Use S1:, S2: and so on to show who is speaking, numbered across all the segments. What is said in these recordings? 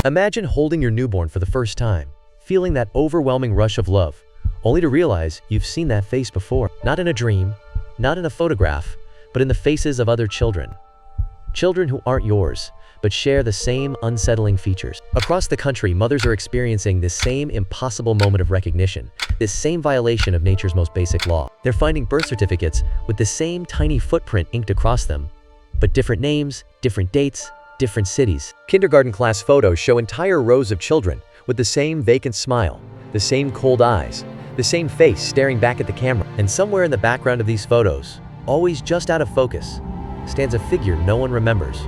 S1: Imagine holding your newborn for the first time, feeling that overwhelming rush of love, only to realize you've seen that face before. Not in a dream, not in a photograph, but in the faces of other children. Children who aren't yours, but share the same unsettling features. Across the country, mothers are experiencing this same impossible moment of recognition, this same violation of nature's most basic law. They're finding birth certificates with the same tiny footprint inked across them, but different names, different dates, different cities. Kindergarten class photos show entire rows of children with the same vacant smile, the same cold eyes, the same face staring back at the camera. And somewhere in the background of these photos, always just out of focus, stands a figure no one remembers,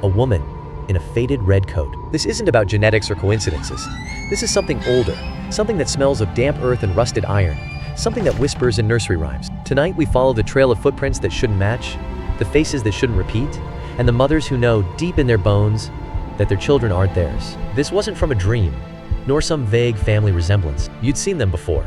S1: a woman in a faded red coat. This isn't about genetics or coincidences. This is something older, something that smells of damp earth and rusted iron, something that whispers in nursery rhymes. Tonight we follow the trail of footprints that shouldn't match, the faces that shouldn't repeat, and the mothers who know deep in their bones that their children aren't theirs. This wasn't from a dream, nor some vague family resemblance. You'd seen them before.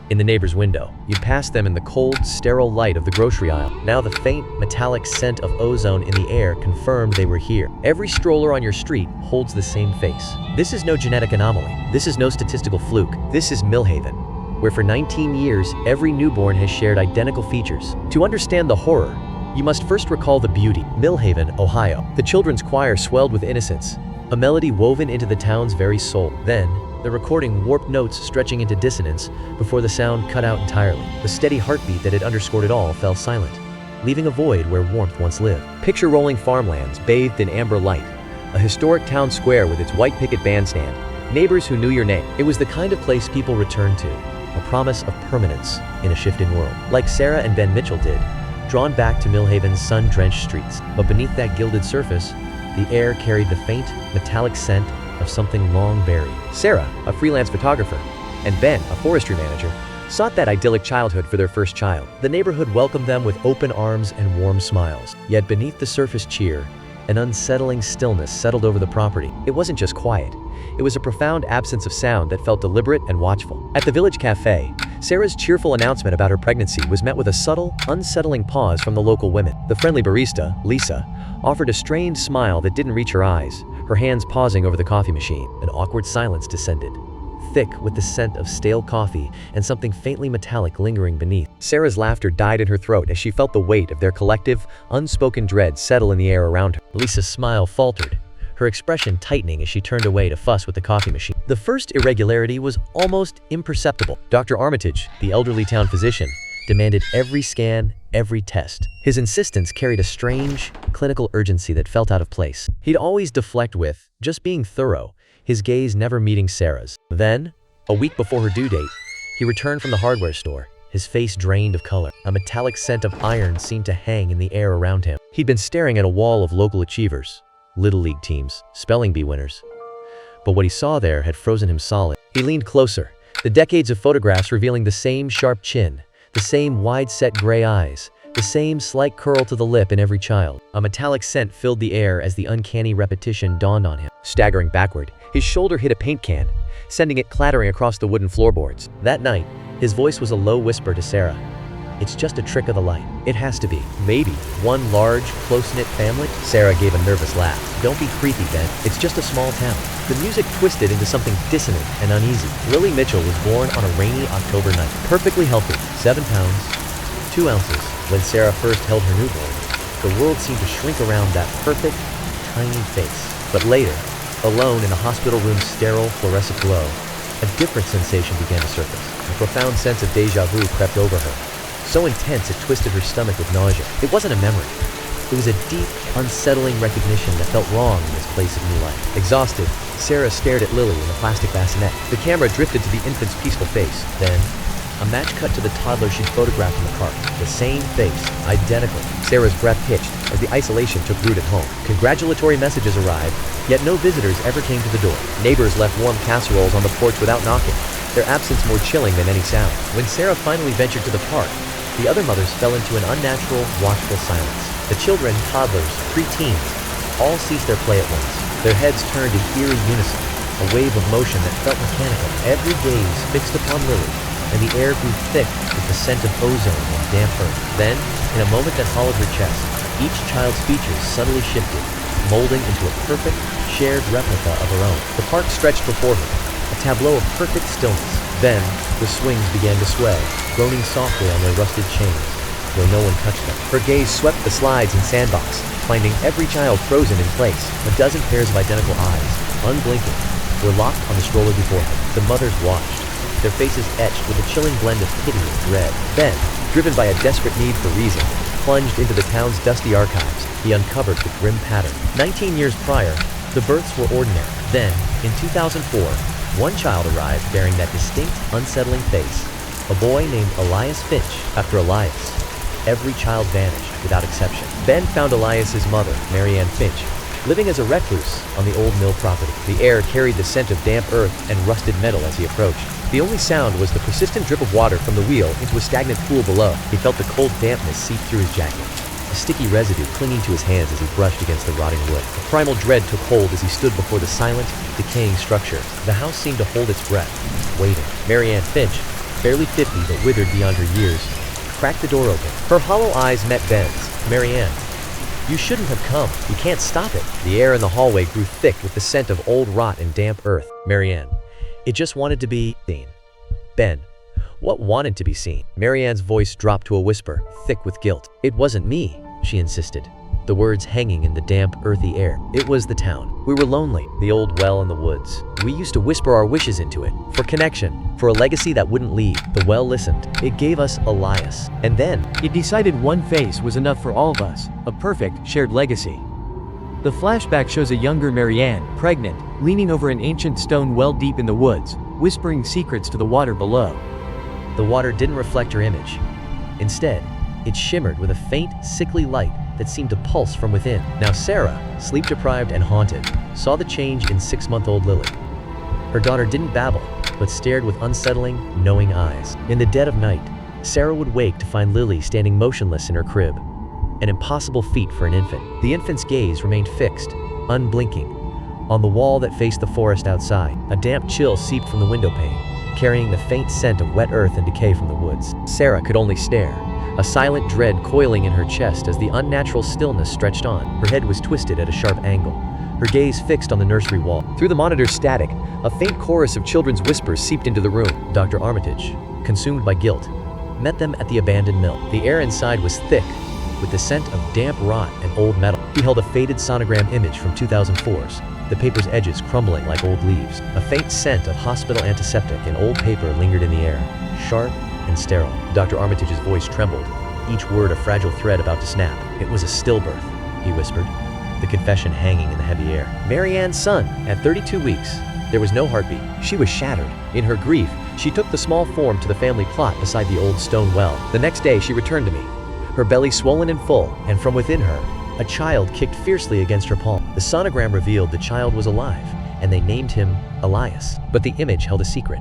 S1: In the neighbor's window, you'd passed them in the cold, sterile light of the grocery aisle. Now the faint, metallic scent of ozone in the air confirmed they were here. Every stroller on your street holds the same face. This is no genetic anomaly. This is no statistical fluke. This is Millhaven, where for 19 years, every newborn has shared identical features. To understand the horror, you must first recall the beauty. Millhaven, Ohio. The children's choir swelled with innocence, a melody woven into the town's very soul. Then, the recording warped notes stretching into dissonance before the sound cut out entirely. The steady heartbeat that had underscored it all fell silent, leaving a void where warmth once lived. Picture rolling farmlands bathed in amber light, a historic town square with its white picket bandstand, neighbors who knew your name. It was the kind of place people returned to, a promise of permanence in a shifting world. Like Sarah and Ben Mitchell did, drawn back to Millhaven's sun-drenched streets. But beneath that gilded surface, the air carried the faint, metallic scent of something long buried. Sarah, a freelance photographer, and Ben, a forestry manager, sought that idyllic childhood for their first child. The neighborhood welcomed them with open arms and warm smiles. Yet beneath the surface cheer, an unsettling stillness settled over the property. It wasn't just quiet. It was a profound absence of sound that felt deliberate and watchful. At the village cafe, Sarah's cheerful announcement about her pregnancy was met with a subtle, unsettling pause from the local women. The friendly barista, Lisa, offered a strained smile that didn't reach her eyes, her hands pausing over the coffee machine. An awkward silence descended, thick with the scent of stale coffee and something faintly metallic lingering beneath. Sarah's laughter died in her throat as she felt the weight of their collective, unspoken dread settle in the air around her. Lisa's smile faltered, her expression tightening as she turned away to fuss with the coffee machine. The first irregularity was almost imperceptible. Dr. Armitage, the elderly town physician, demanded every scan, every test. His insistence carried a strange, clinical urgency that felt out of place. He'd always deflect with just being thorough, his gaze never meeting Sarah's. Then, a week before her due date, he returned from the hardware store, his face drained of color. A metallic scent of iron seemed to hang in the air around him. He'd been staring at a wall of local achievers, Little League teams, spelling bee winners. But what he saw there had frozen him solid. He leaned closer, the decades of photographs revealing the same sharp chin, the same wide-set gray eyes, the same slight curl to the lip in every child. A metallic scent filled the air as the uncanny repetition dawned on him. Staggering backward, his shoulder hit a paint can, sending it clattering across the wooden floorboards. That night, his voice was a low whisper to Sarah. "It's just a trick of the light. It has to be. Maybe one large, close-knit family?" Sarah gave a nervous laugh. "Don't be creepy, Ben. It's just a small town." The music twisted into something dissonant and uneasy. Lily Mitchell was born on a rainy October night, perfectly healthy, 7 pounds, 2 ounces. When Sarah first held her newborn, the world seemed to shrink around that perfect, tiny face. But later, alone in a hospital room's sterile, fluorescent glow, a different sensation began to surface. A profound sense of déjà vu crept over her, so intense it twisted her stomach with nausea. It wasn't a memory. It was a deep, unsettling recognition that felt wrong in this place of new life. Exhausted, Sarah stared at Lily in the plastic bassinet. The camera drifted to the infant's peaceful face. Then, a match cut to the toddler she'd photographed in the cart. The same face, identical. Sarah's breath hitched as the isolation took root at home. Congratulatory messages arrived, yet no visitors ever came to the door. Neighbors left warm casseroles on the porch without knocking, their absence more chilling than any sound. When Sarah finally ventured to the park, the other mothers fell into an unnatural, watchful silence. The children, toddlers, pre-teens, all ceased their play at once. Their heads turned in eerie unison, a wave of motion that felt mechanical. Every gaze fixed upon Lily, and the air grew thick with the scent of ozone and damp earth. Then, in a moment that hollowed her chest, each child's features subtly shifted, molding into a perfect, shared replica of her own. The park stretched before her, a tableau of perfect stillness. Then, the swings began to sway, groaning softly on their rusted chains, where no one touched them. Her gaze swept the slides and sandbox, finding every child frozen in place. A dozen pairs of identical eyes, unblinking, were locked on the stroller before her. The mothers watched, their faces etched with a chilling blend of pity and dread. Then, driven by a desperate need for reason, plunged into the town's dusty archives. He uncovered the grim pattern. 19 years prior, the births were ordinary. Then, in 2004, one child arrived bearing that distinct, unsettling face. A boy named Elias Finch. After Elias, every child vanished, without exception. Ben found Elias's mother, Marianne Finch, living as a recluse on the old mill property. The air carried the scent of damp earth and rusted metal as he approached. The only sound was the persistent drip of water from the wheel into a stagnant pool below. He felt the cold dampness seep through his jacket, a sticky residue clinging to his hands as he brushed against the rotting wood. A primal dread took hold as he stood before the silent, decaying structure. The house seemed to hold its breath, waiting. Marianne Finch, barely 50 but withered beyond her years, cracked the door open. Her hollow eyes met Ben's. "Marianne, you shouldn't have come. You can't stop it." The air in the hallway grew thick with the scent of old rot and damp earth. "Marianne, it just wanted to be seen." "Ben, what wanted to be seen?" Marianne's voice dropped to a whisper, thick with guilt. "It wasn't me," she insisted, the words hanging in the damp, earthy air. "It was the town. We were lonely, the old well in the woods. We used to whisper our wishes into it, for connection, for a legacy that wouldn't leave." The well listened. "It gave us Elias. And then,
S2: it decided one face was enough for all of us, a perfect, shared legacy." The flashback shows a younger Marianne, pregnant, leaning over an ancient stone well deep in the woods, whispering secrets to the water below.
S1: the water didn't reflect her image. Instead, it shimmered with a faint, sickly light that seemed to pulse from within. Now Sarah, sleep-deprived and haunted, saw the change in 6-month-old Lily. Her daughter didn't babble, but stared with unsettling, knowing eyes. In the dead of night, Sarah would wake to find Lily standing motionless in her crib, an impossible feat for an infant. The infant's gaze remained fixed, unblinking, on the wall that faced the forest outside. A damp chill seeped from the window pane, carrying the faint scent of wet earth and decay from the woods. Sarah could only stare, a silent dread coiling in her chest as the unnatural stillness stretched on. Her head was twisted at a sharp angle, her gaze fixed on the nursery wall. Through the monitor's static, a faint chorus of children's whispers seeped into the room. Dr. Armitage, consumed by guilt, met them at the abandoned mill. The air inside was thick with the scent of damp rot and old metal. He held a faded sonogram image from 2004's, the paper's edges crumbling like old leaves. A faint scent of hospital antiseptic and old paper lingered in the air, sharp and sterile. Dr. Armitage's voice trembled, each word a fragile thread about to snap. "It was a stillbirth," he whispered, the confession hanging in the heavy air. Marianne's son, at 32 weeks, there was no heartbeat. She was shattered. In her grief, she took the small form to the family plot beside the old stone well. The next day, she returned to me, her belly swollen and full, and from within her, a child kicked fiercely against her palm. The sonogram revealed the child was alive, and they named him Elias. But the image held a secret.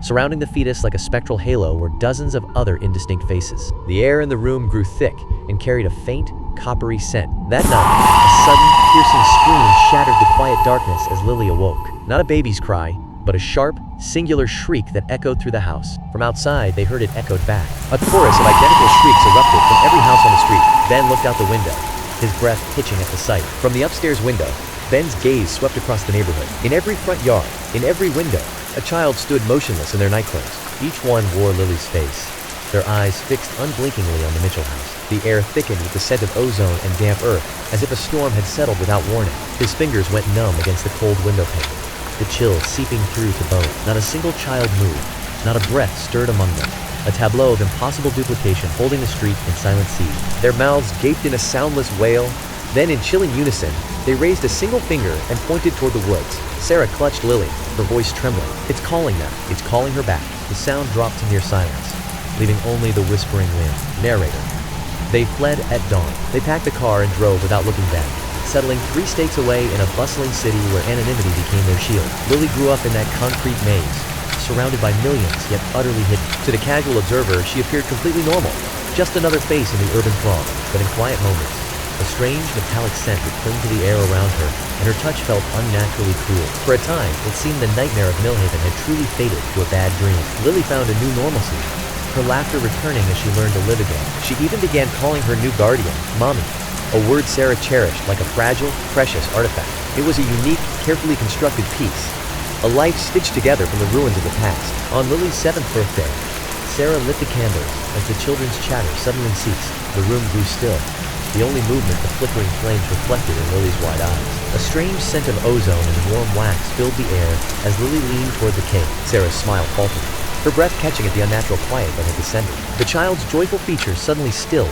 S1: Surrounding the fetus like a spectral halo were dozens of other indistinct faces. The air in the room grew thick and carried a faint, coppery scent. That night, a sudden, piercing scream shattered the quiet darkness as Lily awoke. Not a baby's cry, but a sharp, singular shriek that echoed through the house. From outside, they heard it echoed back. A chorus of identical shrieks erupted from every house on the street. Ben looked out the window, his breath hitching at the sight. From the upstairs window, Ben's gaze swept across the neighborhood. In every front yard, in every window, a child stood motionless in their nightclothes. Each one wore Lily's face, their eyes fixed unblinkingly on the Mitchell house. The air thickened with the scent of ozone and damp earth, as if a storm had settled without warning. His fingers went numb against the cold window pane, the chill seeping through to bone. Not a single child moved, not a breath stirred among them. A tableau of impossible duplication holding the street in silent siege. Their mouths gaped in a soundless wail. Then, in chilling unison, they raised a single finger and pointed toward the woods. Sarah clutched Lily, her voice trembling. "It's calling them. It's calling her back." The sound dropped to near silence, leaving only the whispering wind. Narrator. They fled at dawn. They packed the car and drove without looking back, settling 3 states away in a bustling city where anonymity became their shield. Lily grew up in that concrete maze, surrounded by millions, yet utterly hidden. To the casual observer, she appeared completely normal, just another face in the urban throng. But in quiet moments, a strange metallic scent would cling to the air around her, and her touch felt unnaturally cool. For a time, it seemed the nightmare of Millhaven had truly faded to a bad dream. Lily found a new normalcy, her laughter returning as she learned to live again. She even began calling her new guardian, Mommy, a word Sarah cherished like a fragile, precious artifact. It was a unique, carefully constructed piece, a life stitched together from the ruins of the past. On Lily's 7th birthday, Sarah lit the candles. As the children's chatter suddenly ceased, the room grew still. The only movement, the flickering flames reflected in Lily's wide eyes. A strange scent of ozone and warm wax filled the air as Lily leaned toward the cake. Sarah's smile faltered, her breath catching at the unnatural quiet that had descended. The child's joyful features suddenly stilled,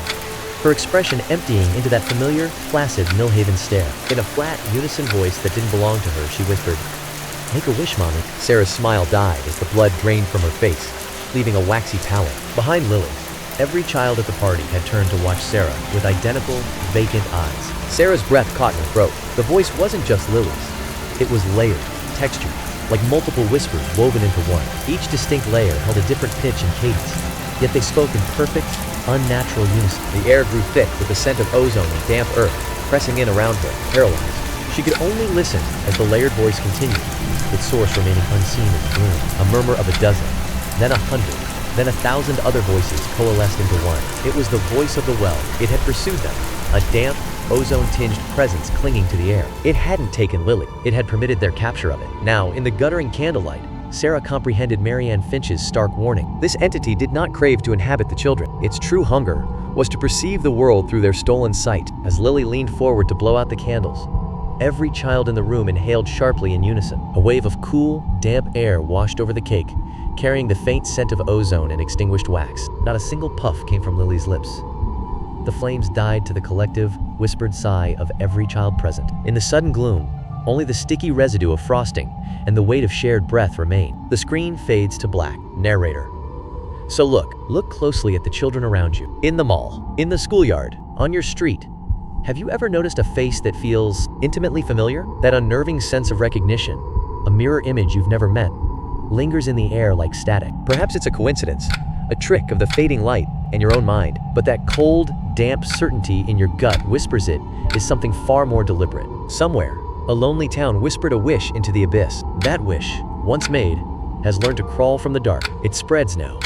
S1: her expression emptying into that familiar, placid Millhaven stare. In a flat, unison voice that didn't belong to her, she whispered, "Make a wish, Mommy." Sarah's smile died as the blood drained from her face, leaving a waxy pallor. Behind Lily, every child at the party had turned to watch Sarah with identical, vacant eyes. Sarah's breath caught in her throat. The voice wasn't just Lily's. It was layered, textured, like multiple whispers woven into one. Each distinct layer held a different pitch and cadence, yet they spoke in perfect, unnatural unison. The air grew thick with the scent of ozone and damp earth pressing in around her, paralyzed. She could only listen as the layered voice continued, its source remaining unseen in the gloom. A murmur of a dozen, then 100, then 1,000 other voices coalesced into one. It was the voice of the well. It had pursued them, a damp, ozone-tinged presence clinging to the air. It hadn't taken Lily. It had permitted their capture of it. Now, in the guttering candlelight, Sarah comprehended Marianne Finch's stark warning. This entity did not crave to inhabit the children. Its true hunger was to perceive the world through their stolen sight. As Lily leaned forward to blow out the candles, every child in the room inhaled sharply in unison. A wave of cool, damp air washed over the cake, carrying the faint scent of ozone and extinguished wax. Not a single puff came from Lily's lips. The flames died to the collective, whispered sigh of every child present. In the sudden gloom, only the sticky residue of frosting and the weight of shared breath remain. The screen fades to black. Narrator. So look closely at the children around you. In the mall, in the schoolyard, on your street. Have you ever noticed a face that feels intimately familiar? That unnerving sense of recognition, a mirror image you've never met, lingers in the air like static. Perhaps it's a coincidence, a trick of the fading light and your own mind, but that cold, damp certainty in your gut whispers it is something far more deliberate. Somewhere, a lonely town whispered a wish into the abyss. That wish, once made, has learned to crawl from the dark. It spreads now,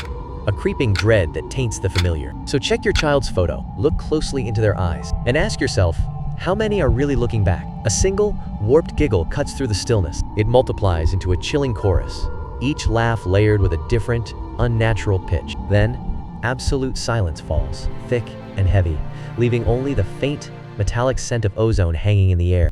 S1: a creeping dread that taints the familiar. So check your child's photo, look closely into their eyes, and ask yourself, how many are really looking back? A single, warped giggle cuts through the stillness. It multiplies into a chilling chorus, each laugh layered with a different, unnatural pitch. Then, absolute silence falls, thick and heavy, leaving only the faint, metallic scent of ozone hanging in the air.